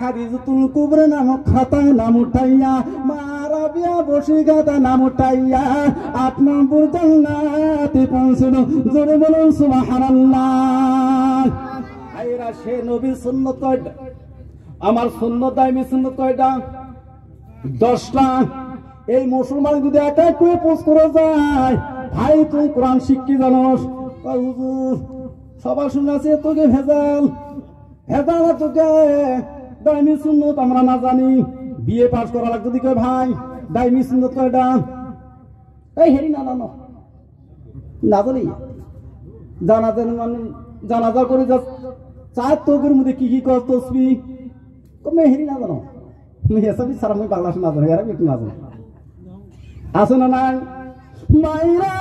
খাদিজাতুল কুবরা নামক খাতায় নাম উঠাইয়া মা রাবিয়া বসিগাতা নাম উঠাইয়া 8 নম্বর জান্নাতে পৌঁছলো। জোরে বলুন সুবহানাল্লাহ। ভাইরা সে নবীর সুন্নাত কয়টা? আমার সুন্নাত দাইমি সুন্নাত কয়টা? 10টা। এই মুসলমান যদি এক এক করে পোস্ট করে যায়, ভাই তুই কোরআন শিক্ষি জানোস? হুজুর সবার শুনে আছে তোকে ভেজাল ভেজাল, তোকে দাইমি সুন্নাত আমরা না জানি। বিএ পাস করা লাগবে যদি কয় ভাই দাইমি সুন্নাত কয়টা? এই হেরি না না না জানি জানাজা করে যা চার তোকের মধ্যে কি কি কর তসবি কমে হেরি না জানো এসবই সারা আমি বাংলা শোনা জানো, এরা একটু না জানো আছে না নাই? মাইরা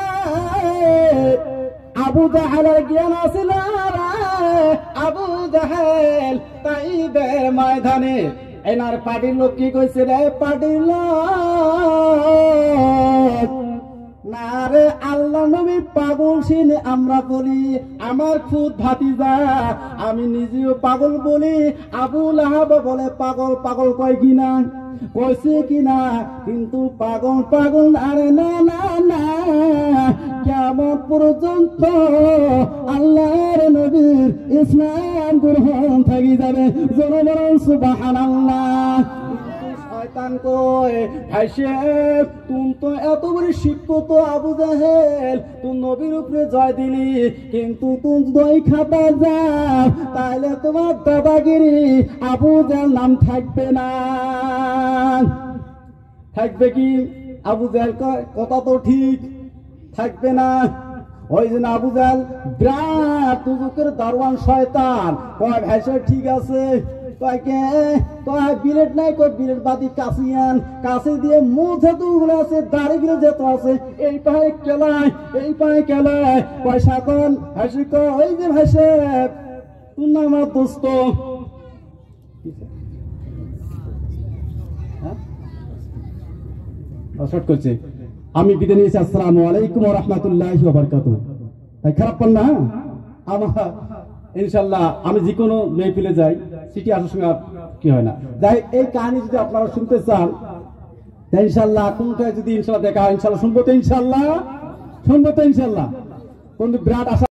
আবু জাহেলের জ্ঞান আছিল, আবু জাহেল তাইবের ময়দানে এনার পার্টির লোক কি কইছে রে? পার্টির লোক না রে আল্লাহ নবী পাগল সিনে আমরা বলি, আমার খুদ ভাতিজা আমি নিজেও পাগল বলি, আবু লাহাব বলে পাগল পাগল কয় কিনা কইছে কিনা, কিন্তু পাগল পাগল আরে না না না কিয়ামত পর্যন্ত আল্লাহর নবীর ইসলাম গ্রহণ থাকি যাবে। জোরে বলুন সুবহানাল্লাহ। শয়তান কয় হাসে তুমি তো এত বড় শিক্ষিত আবু জাহেল, তুই নবীর উপরে জয় দিলি, কিন্তু তুমি দই খাতা যাও তাহলে তোমার দাদাগিরি আবু জাহেল নাম থাকবে না। থাকবে কি? আবু জাহেল কয় কথা তো ঠিক, থাকবে না। ওই জন্য আবু জাহেল বিরাট তুজুকের দারওয়ান শয়তান কয় ভাইসে ঠিক আছে, বিলেট নাই কয় বিলেট বাদি কাশিয়ান কাছে দিয়ে মুখে দুগুলো আছে দাড়ি গুলো যেত আছে এই পায়ে কেলায় এই পায়ে কেলায় পয়সা কন হাসি কয় ওই যে ভাইসে তুই না আমার দোস্ত শর্ট করছে। আমি বিদায় নিয়েছি। আসসালামু আলাইকুম ওয়া রাহমাতুল্লাহি ওয়া বারাকাতুহু। তাই খারাপ পান না? আমার ইনশাআল্লাহ আমি যে কোনো মেহফিলে যাই সিটি আসার সঙ্গে কি হয় না যাই, এই কাহিনী যদি আপনারা শুনতে চান ইনশাআল্লাহ কোনটায় যদি ইনশাআল্লাহ দেখা হয় ইনশাআল্লাহ শুনবো তো ইনশাআল্লাহ কিন্তু বিরাট আশা